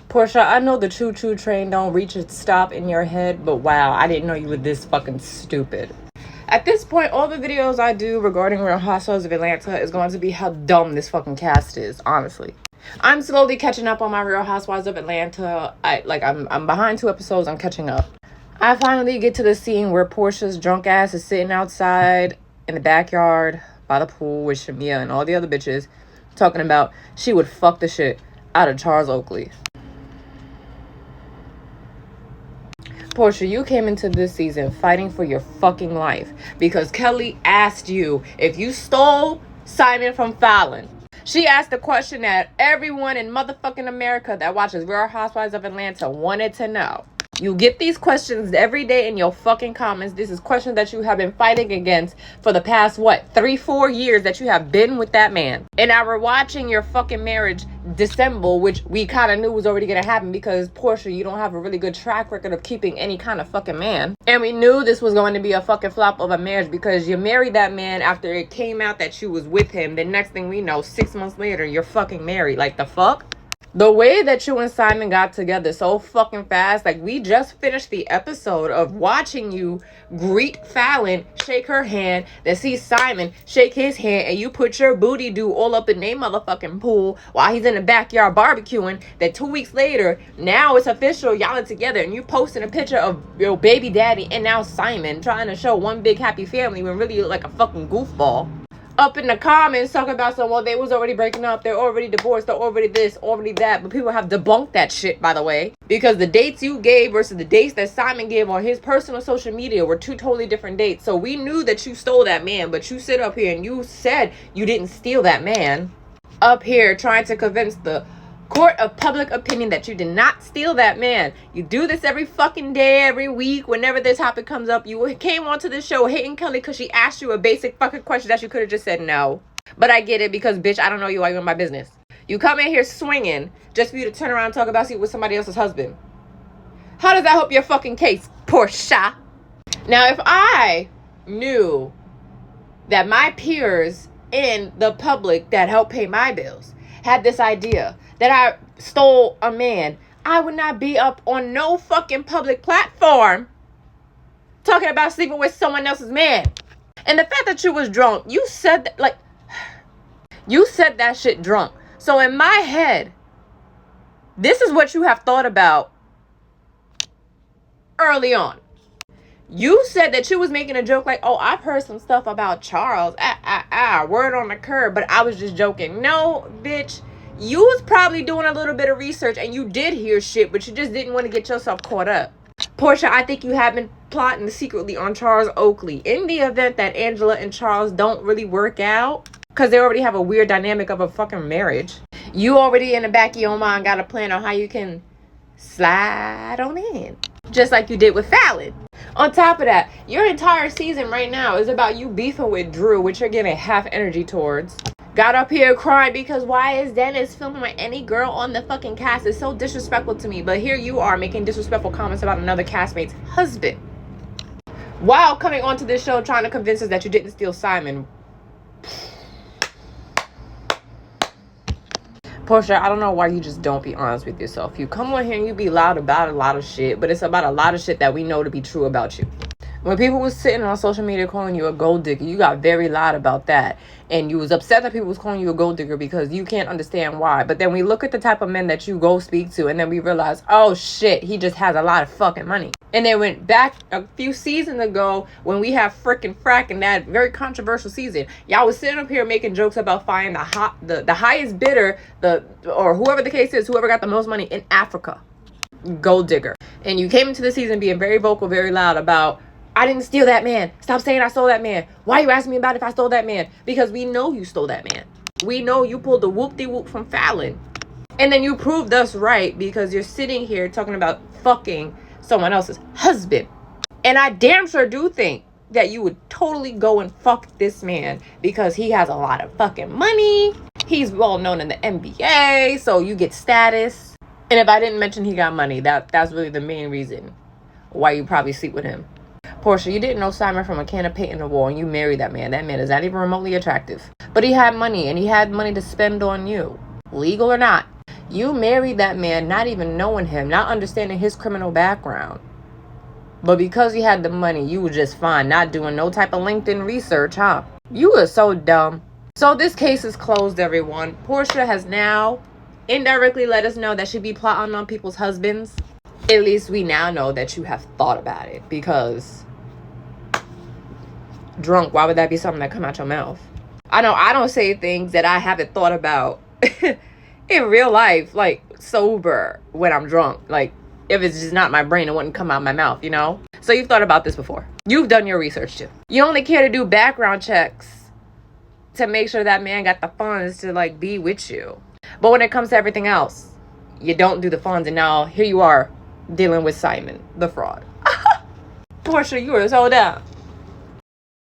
Porsha, I know the choo-choo train don't reach its stop in your head, but wow, I didn't know you were this fucking stupid. At this point, all the videos I do regarding Real Housewives of Atlanta is going to be how dumb this fucking cast is, honestly. I'm slowly catching up on my Real Housewives of Atlanta. I'm behind 2 episodes. I'm catching up. I finally get to the scene where Porsha's drunk ass is sitting outside in the backyard by the pool with Shamia and all the other bitches talking about she would fuck the shit out of Charles Oakley. Porsha, you came into this season fighting for your fucking life because Kelly asked you if you stole Simon from Fallon. She asked the question that everyone in motherfucking America that watches Real Housewives of Atlanta wanted to know. You get these questions every day in your fucking comments. This is questions that you have been fighting against for the past, 3-4 years that you have been with that man. And now we're watching your fucking marriage dissemble, which we kind of knew was already going to happen because, Porsha, you don't have a really good track record of keeping any kind of fucking man. And we knew this was going to be a fucking flop of a marriage because you married that man after it came out that you was with him. The next thing we know, 6 months later, you're fucking married. Like, the fuck? The way that you and Simon got together so fucking fast, like we just finished the episode of watching you greet Fallon, shake her hand, then see Simon shake his hand, and you put your booty do all up in their motherfucking pool while he's in the backyard barbecuing. That 2 weeks later, now it's official, y'all are together, and you posting a picture of your baby daddy and now Simon trying to show one big happy family when really you look like a fucking goofball. Up in the comments talking about they was already breaking up, they're already divorced, they're already this, already that. But people have debunked that shit, by the way. Because the dates you gave versus the dates that Simon gave on his personal social media were 2 totally different dates. So we knew that you stole that man, but you sit up here and you said you didn't steal that man. Up here trying to convince the court of public opinion that you did not steal that man. You do this every fucking day, every week, whenever this topic comes up. You came onto this show hating Kelly because she asked you a basic fucking question that you could have just said no. But I get it because, bitch, I don't know you while you're in my business. You come in here swinging just for you to turn around and talk about you with somebody else's husband. How does that help your fucking case, Porsha? Now, if I knew that my peers in the public that help pay my bills had this idea that I stole a man, I would not be up on no fucking public platform talking about sleeping with someone else's man. And the fact that you was drunk, you said that shit drunk. So in my head, this is what you have thought about early on. You said that you was making a joke like, oh, I've heard some stuff about Charles. Word on the curb, but I was just joking. No, bitch. You was probably doing a little bit of research and you did hear shit, but you just didn't want to get yourself caught up. Porsha, I think you have been plotting secretly on Charles Oakley. In the event that Angela and Charles don't really work out, because they already have a weird dynamic of a fucking marriage, you already in the back of your mind got a plan on how you can slide on in. Just like you did with Fallon. On top of that, your entire season right now is about you beefing with Drew, which you're getting half energy towards. Got up here crying because why is Dennis filming with any girl on the fucking cast? It's so disrespectful to me. But here you are making disrespectful comments about another castmate's husband. While coming onto this show trying to convince us that you didn't steal Simon. Porsha, I don't know why you just don't be honest with yourself. You come on here and you be loud about a lot of shit, but it's about a lot of shit that we know to be true about you. When people was sitting on social media calling you a gold digger, you got very loud about that. And you was upset that people was calling you a gold digger because you can't understand why. But then we look at the type of men that you go speak to and then we realize, oh shit, he just has a lot of fucking money. And then went back a few seasons ago when we have frickin' frack in that very controversial season. Y'all was sitting up here making jokes about finding the highest bidder, or whoever the case is, whoever got the most money in Africa. Gold digger. And you came into the season being very vocal, very loud about, I didn't steal that man. Stop saying I stole that man. Why are you asking me about if I stole that man? Because we know you stole that man. We know you pulled the whoop-de-whoop from Fallon. And then you proved us right because you're sitting here talking about fucking someone else's husband. And I damn sure do think that you would totally go and fuck this man because he has a lot of fucking money. He's well known in the NBA, so you get status. And if I didn't mention he got money, that's really the main reason why you probably sleep with him. Porsha, you didn't know Simon from a can of paint in the wall and you married that man. That man is not even remotely attractive. But he had money and he had money to spend on you. Legal or not. You married that man not even knowing him, not understanding his criminal background. But because you had the money, you were just fine, not doing no type of LinkedIn research, huh? You are so dumb. So this case is closed, everyone. Porsha has now indirectly let us know that she be plotting on people's husbands. At least we now know that you have thought about it, because drunk, why would that be something that come out your mouth? I know I don't say things that I haven't thought about in real life, like sober, when I'm drunk. Like, if it's just not my brain, it wouldn't come out my mouth, you know? So you've thought about this before. You've done your research too. You only care to do background checks to make sure that man got the funds to like be with you. But when it comes to everything else, you don't do the funds, and now here you are dealing with Simon, the fraud. Porsha, you are so dumb.